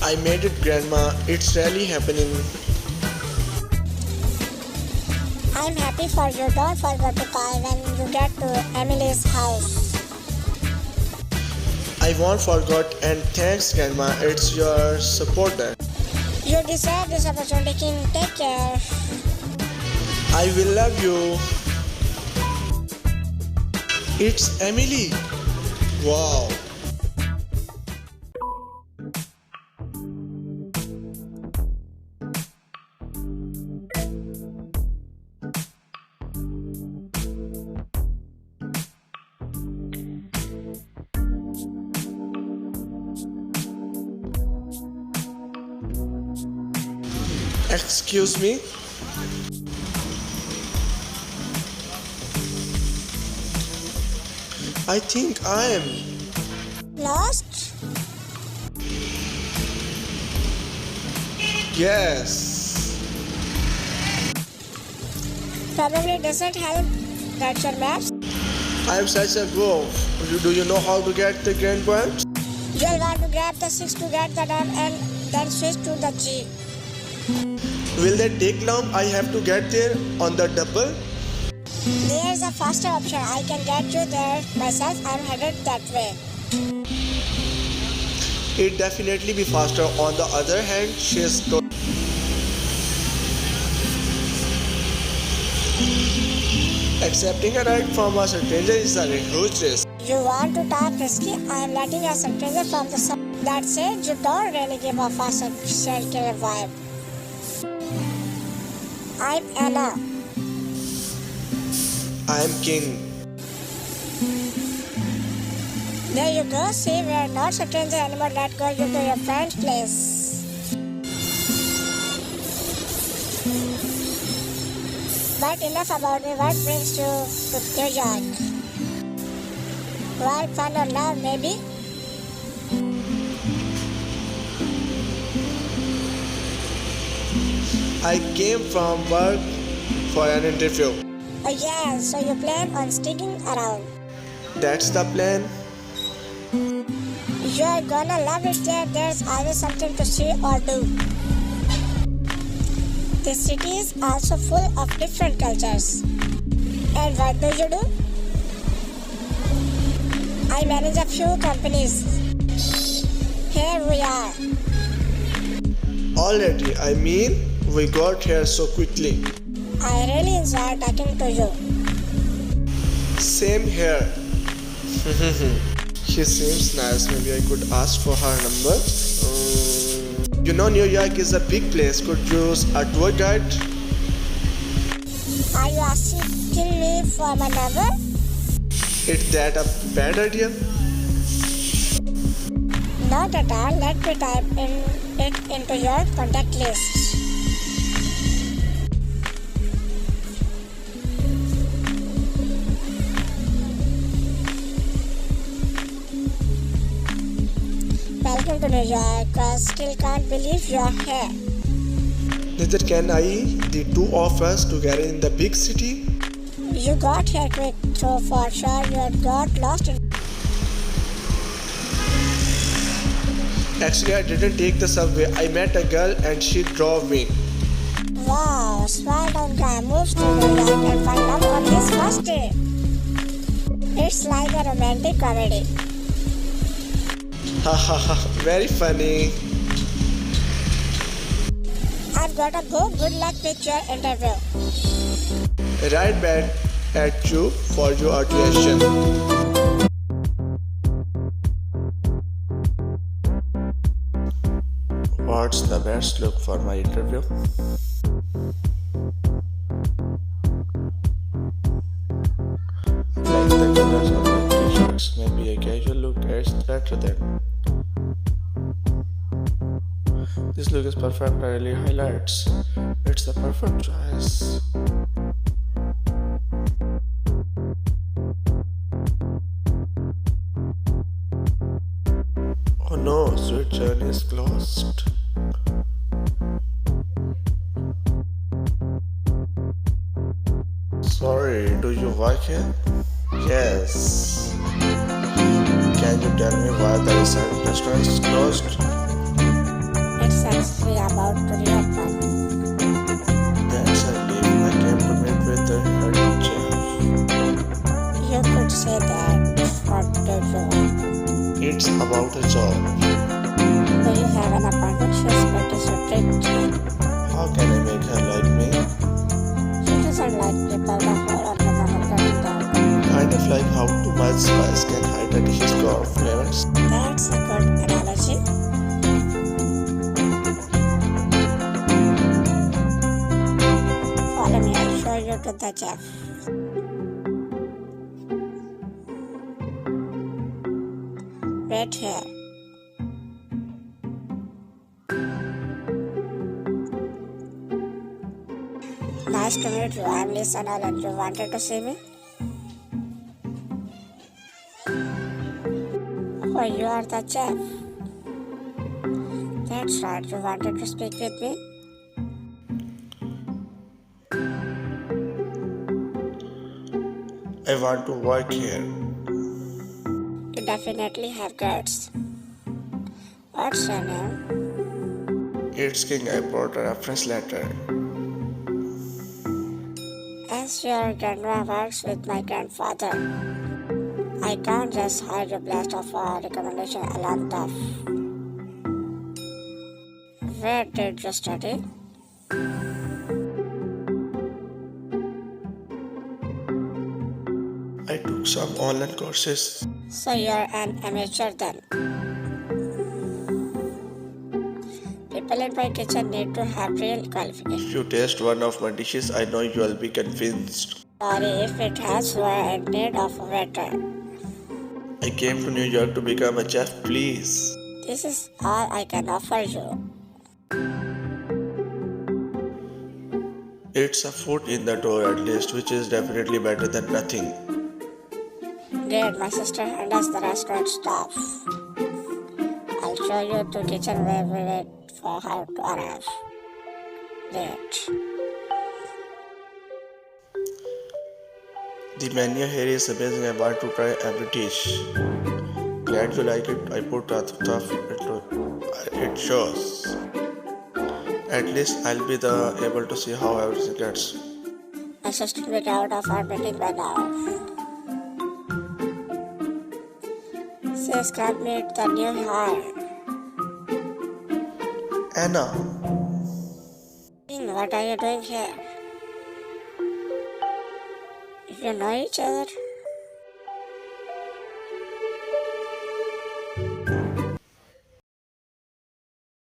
I made it, Grandma. It's really happening. I'm happy for you. Don't forget to call when you get to Emily's house. I won't forget, and thanks, Grandma. It's your support. You deserve this opportunity, King. Take care. I will love you. It's Emily. Wow. Excuse me? I think I am. Lost? Yes. Probably doesn't help that your maps. I am such a goof. Do you know how to get the grand points? You'll want to grab the 6 to get the done and then switch to the G. Will that take long? I have to get there on the double? There's a faster option. I can get you there myself. I'm headed that way. It definitely be faster. On the other hand, she's accepting a ride from a stranger is a huge risk. You want to talk risky? I am letting a stranger from the south. That's it. You don't really give off a circular vibe. I'm Anna. I am king. There you go. See, we are not strangers anymore. Let's go you to your friend's place. But enough about me. What brings you to New York? Well, fun or love, maybe? I came from work for an interview. Oh yeah, so you plan on sticking around. That's the plan. You're gonna love it there. There's always something to see or do. The city is also full of different cultures. And what do you do? I manage a few companies. Here we are. Already, I mean, we got here so quickly. I really enjoy talking to you. Same here. She seems nice. Maybe I could ask for her number. You know, New York is a big place. Could use a tour guide. Are you asking me for my number? Is that a bad idea? Not at all. Let me type it into your contact list. Welcome to New York. I still can't believe you're here. Neither can I. The two of us together in the big city. You got here quick, so for sure you got lost in. Actually, I didn't take the subway. I met a girl and she drove me. Wow, small town guy moves to New York and find love on his first day. It's like a romantic comedy. Hahaha, very funny. I've got to go. Good luck with your interview. Right back at you for your audition. What's the best look for my interview? Like the colors of my t-shirts. Maybe a casual look is better than. This look is perfect, really highlights. It's the perfect choice. Oh no, Sweet Journey is closed. Sorry, do you work here? Yes. Can you tell me why the recent restaurant is closed? actually about to reopen. That's a relief. I came to meet with the head chef. You could say that. What do you want? It's about a job. Do you have an appointment? She's pretty strict. How can I make her like me? She doesn't like people the whole of the moment getting down. Kind of like how too much spice can hide the dishes core flavors. That's a good analogy. Follow me, I'll show you to the chef. Wait here. Nice to meet you. I'm Lisa Nolan. You wanted to see me? Oh, you are the chef. That's right. You wanted to speak with me? I want to work here. You definitely have guts. What's your name? It's King. I brought a reference letter. As your grandma works with my grandfather, I can't just hide a blast of a recommendation along tough. Where did you study? I took some online courses. So you're an amateur then. People in my kitchen need to have real qualifications. If you taste one of my dishes, I know you'll be convinced. Sorry if it has were in need of a waiter. I came to New York to become a chef, please. This is all I can offer you. It's a foot in the door at least, which is definitely better than nothing. Great, my sister handles the restaurant staff. I'll show you to kitchen where we wait for her to arrive. Great. The menu here is amazing. I want to try every dish. Glad you like it. I put a stuff it shows. At least I'll be able to see how everything gets. My sister will be out of her meeting by now. Sis can't meet the new hire. Anna, What are you doing here? If you know each other,